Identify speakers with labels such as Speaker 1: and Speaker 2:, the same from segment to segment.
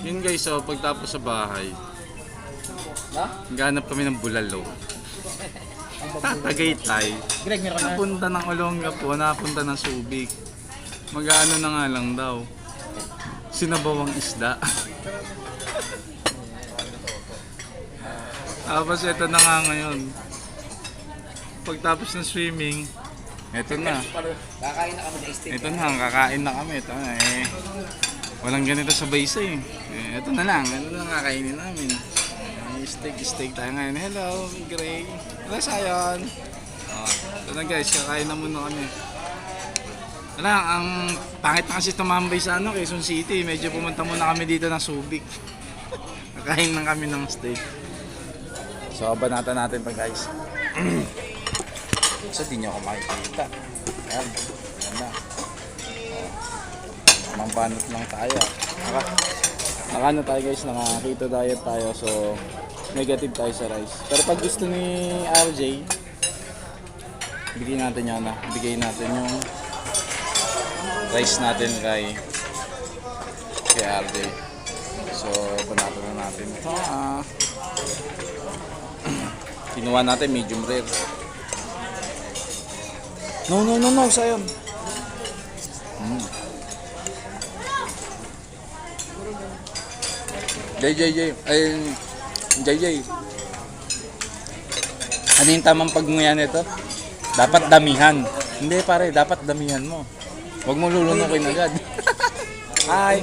Speaker 1: Yun guys, so pagtapos sa bahay, naghanap kami ng bulalo. Tagaytay.
Speaker 2: Greg, meron na.
Speaker 1: Napunta ng Olongapo, napunta ng Subic. Mag-ano na nga lang daw. Sinabawang isda. Tapos ito na nga ngayon. Pagtapos ng swimming, ito na.
Speaker 2: Kakain na kami sa steak.
Speaker 1: Ito na, kakain na kami. Ito na eh. Walang ganito sa baysa eh. Ito na lang, ito na lang kakainin namin. Steak tayo ngayon. Hello, Greg. Hello, Sayon. Ito na guys, kakain na muna kami. Wala, ang pangit na kasi tumambay sa Quezon City. Medyo pumunta muna kami dito ng Subic. Kakain lang kami ng steak. So, banatan natin pa guys. So, di nyo ako makikita. Ayan, ayan na. Mambanot lang tayo. Nakano tayo guys, naka-keto diet tayo. So, negative tayo sa rice. Pero pag gusto ni RJ, bigyan natin yan na. Bigay natin yung rice natin kay RJ. So, banatan na natin ito. Kinuha natin medium rare. No, Sayon. JJ. Ano yung tamang pagnguya nito? Dapat damihan. Hindi pare, dapat damihan mo. Huwag mo lulunukin agad. Hi.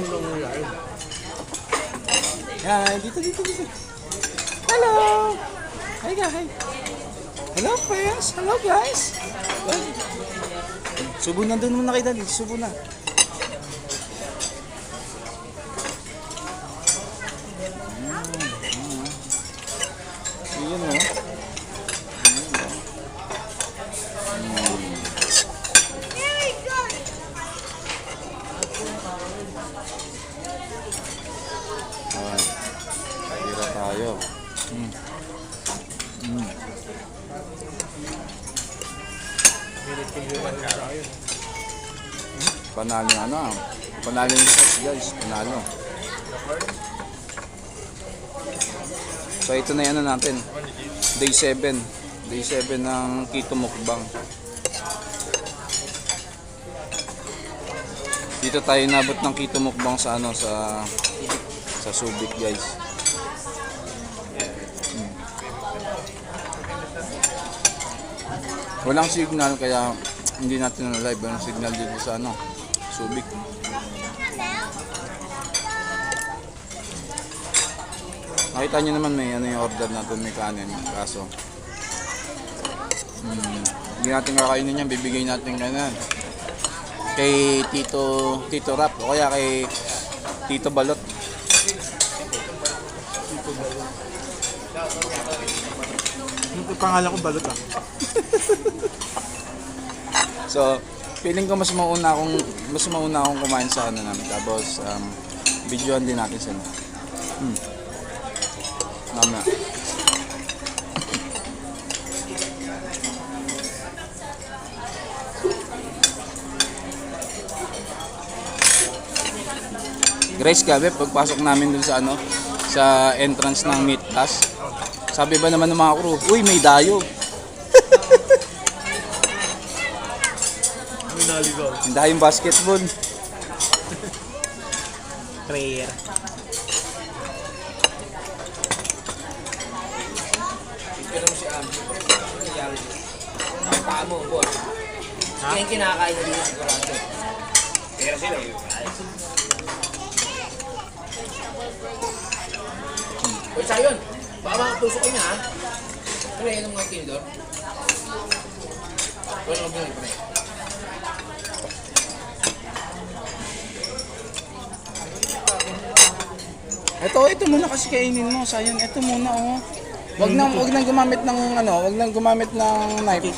Speaker 1: Hi, dito. Hello. Hi guys. Hello friends. Hello guys. Subo na doon muna kay Daddy. Subo na. Yun o. Kahira tayo. Panalo yung sauce guys, panalo. So ito na yan natin. Day 7 ng Keto Mukbang. Dito tayo nabot ng Keto Mukbang sa sa Subic guys. Walang signal kaya hindi natin na live ang signal dito sa Subic. Nakita nyo naman may yung order natin, may kanin. Kaso hindi natin kakainin yan, bibigay natin kay Tito Rap o kaya kay Tito Balot.
Speaker 2: Yung pangalan ko Balot ah.
Speaker 1: So, feeling ko mas mauna akong kumain sa namin. Tapos videoan din natin sila. Mamaya. Grace, gabi pagpasok namin dun sa sa entrance ng Meat Plus. Sabi ba naman ng mga crew, uy, may dayo. Ang dayong basketball.
Speaker 2: Prayer.
Speaker 3: Pero si ang paa mo, boy. Kaya yung kinakain na dito sigurado. Pero sila yun. Uy, Sayon! Baka makatusok niya, ha? Ano yan ang mga tinidor? Wala ka bumili pa rin.
Speaker 1: Ito muna kasi kainin mo, Sayon. Ito muna, oh. Wag nang gumamit ng knife.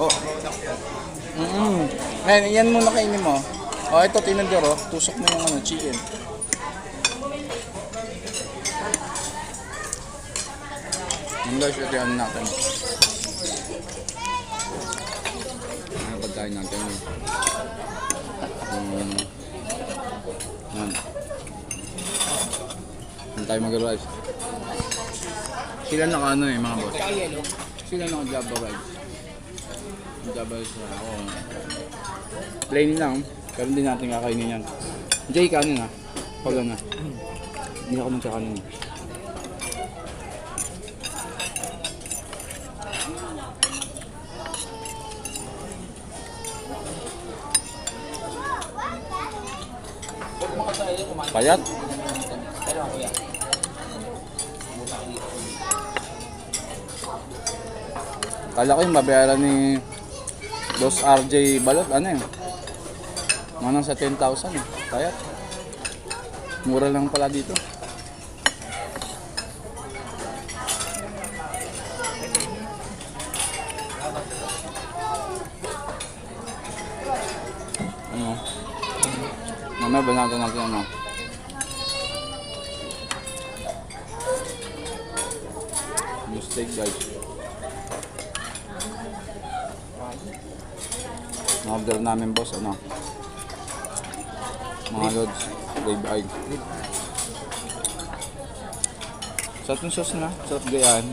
Speaker 1: Oh. Yan muna kainin mo. Oh, ito tinidor, oh. Tusok mo yung chicken. Yung guys, ito yan natin. Ano pagkain natin? Yan. tayo mag-rice. Sila naka ano eh, mga boss.
Speaker 3: Tsaka yellow.
Speaker 1: Sila naka Java rice. Java rice na ako. Plain lang, pero hindi natin kakainin yan. Jay, kanin ha. Pag na. Hindi ako nagkakanin.
Speaker 3: Huwag mo kasi ayun kumain.
Speaker 1: Payat.
Speaker 3: Pero ako yan.
Speaker 1: Kala ko yung babayaran ni Boss RJ Balot, ano yun? Manang sa 10,000 eh. Payat. Mura lang pala dito. Ano? Mamaya banatan natin ano. Yung steak guys. Na-order namin boss, ano? Mga lods, rib eye. Sarap yung sauce na, sarap gayaan.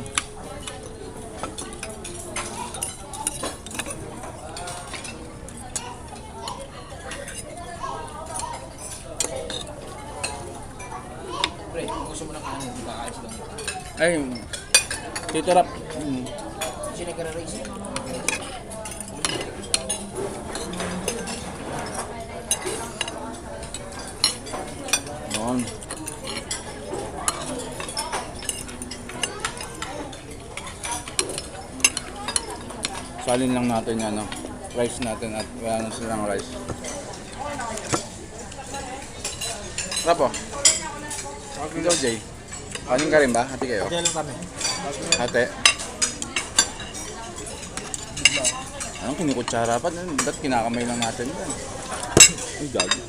Speaker 3: Pre, kung gusto mo ng kanin, di ba ayos lang.
Speaker 1: Ay, Tito Rap.
Speaker 3: Kasi nagka-race.
Speaker 1: Yun. Salin lang natin yan, no? Rice natin at wala na silang rice. Rapo. Ikaw, Jay. Kanin ka rin ba? Hati kayo?
Speaker 2: Kaya lang kami.
Speaker 1: Hati. Anong kinikutsara pa? Ba't kinakamay lang natin yan? Ay, gago.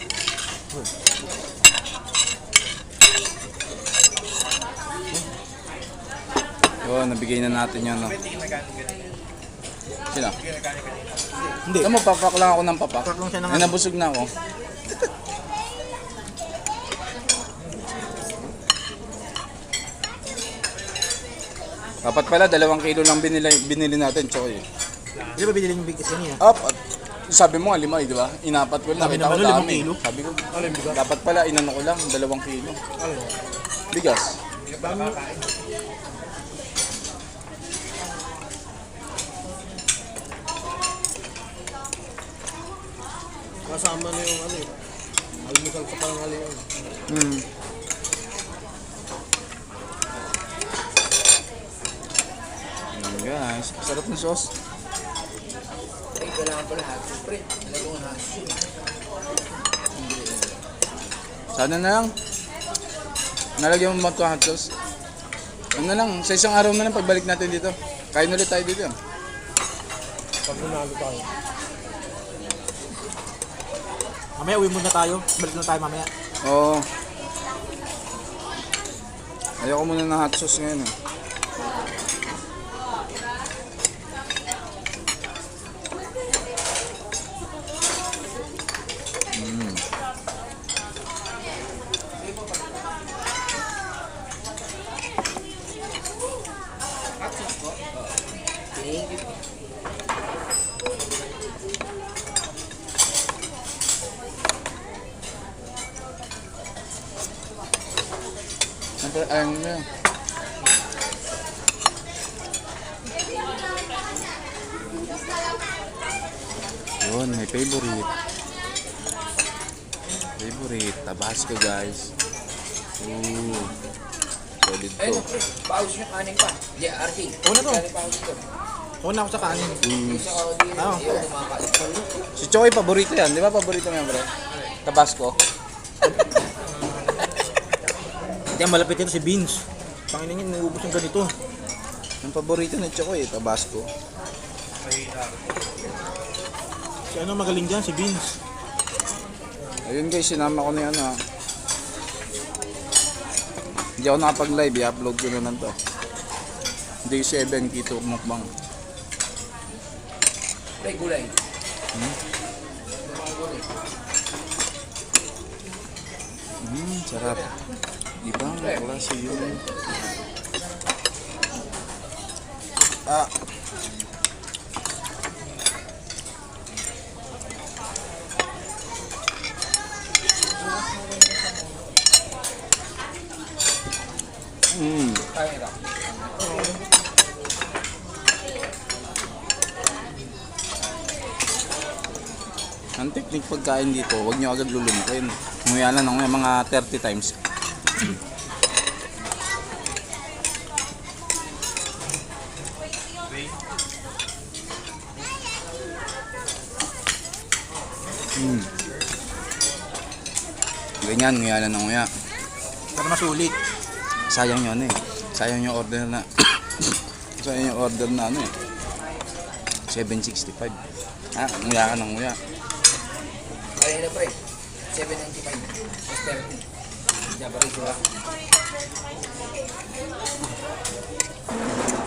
Speaker 1: Yun, nabigay na natin yan, no? Sino?
Speaker 2: Hindi.
Speaker 1: Alam mo, papak lang ako ng papak.
Speaker 2: Papak lang siya ng
Speaker 1: Ay, nabusog na ako. Dapat pala, 2 kilo lang binili natin, Choy.
Speaker 2: Hindi ba binili yung bigas kanina?
Speaker 1: Up, sabi mo nga 5 eh, di ba? Inapat ko lang,
Speaker 2: Sabi
Speaker 1: nakita ko
Speaker 2: naman, 5
Speaker 1: dami.
Speaker 2: kilo.
Speaker 1: Sabi ko, dapat pala, inano ko lang, 2 kilo. Bigas.
Speaker 2: Kasama na yung ano eh. Almusal sa palangali yun.
Speaker 1: Hmm. Ayan guys, sarap ng sauce.
Speaker 3: Ay, kailangan pala hot sauce. Pre, nalagyan ko na hot sauce.
Speaker 1: Sana na lang. Nalagyan mo ba ito hot sauce? Ano na lang, sa isang araw na lang pagbalik natin dito. Kain ulit tayo dito.
Speaker 2: Pag nanalo tayo. Mamaya uwi muna tayo. Balik na tayo mamaya.
Speaker 1: Oo. Ayoko muna ng hot sauce ngayon eh.
Speaker 3: Thank you.
Speaker 1: Ano yun? Yun, may favorite. Favorite, Tabasco guys. Ooh. Solid
Speaker 3: Ay,
Speaker 1: to.
Speaker 3: no, pre, paus yung kanin pa. Di, RT.
Speaker 2: Una to.
Speaker 3: Kanin paus ito.
Speaker 2: Una ako sa kanin.
Speaker 3: Isa ka di,
Speaker 2: Ah.
Speaker 3: di ako kumakain.
Speaker 1: Si Choy, paborito yan. Di ba paborito mo yan, bro? Tabasco.
Speaker 2: Hindi, malapit ito si Beans. Panginoon niya, nangubos yung ganito.
Speaker 1: Ang paborito ni Choy, Tabasco.
Speaker 2: Si ano magaling dyan, si Beans.
Speaker 1: Ayun guys, sinama ko na yan ha. Hindi ako nakapag-live, i-upload ko na lang to. Day 7, Kito Mukbang.
Speaker 3: Pre, gulay.
Speaker 1: Sarap. Ibang klase yun.
Speaker 2: Ah.
Speaker 3: Kaya ito.
Speaker 1: Ang technique pagkain dito, huwag nyo agad lulunukin. Nguya lang ng mga 30 times. Ganyan, nguya lang ng nguya.
Speaker 2: Para masulit.
Speaker 1: Sayang yun eh. Sayang yung order na sayang yung order na ano eh. 765. Ah, nguya ka ng nguya.
Speaker 3: Kaya na pre. 795. Plus 30. Diyan pa rin sura.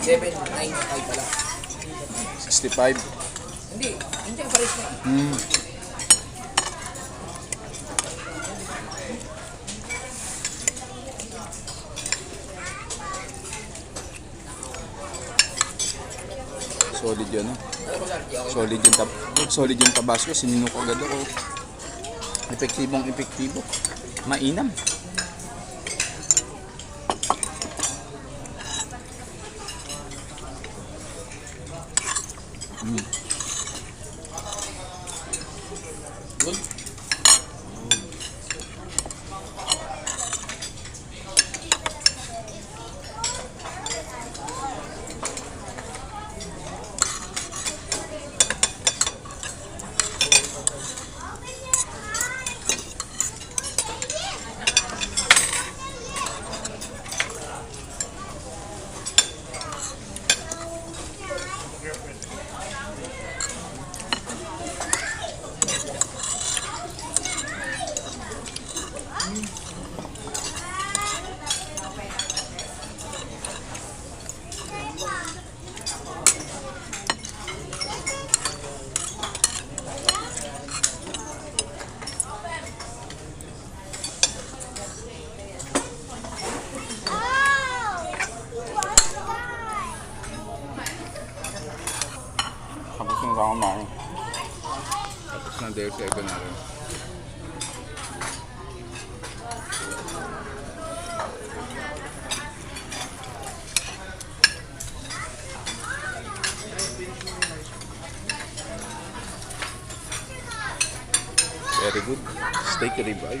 Speaker 3: 795 pala.
Speaker 1: 65.
Speaker 3: Hindi. Hindi ka pa rin sura.
Speaker 1: Solid yun, no?
Speaker 3: Ano ba sir?
Speaker 1: Solid yung tabasco, sininok agad ako. Epektibo. Mainam.
Speaker 3: Good.
Speaker 1: Tapos na ako kumain. Tapos na dahil sa ego na rin. Very good. Steak ribeye.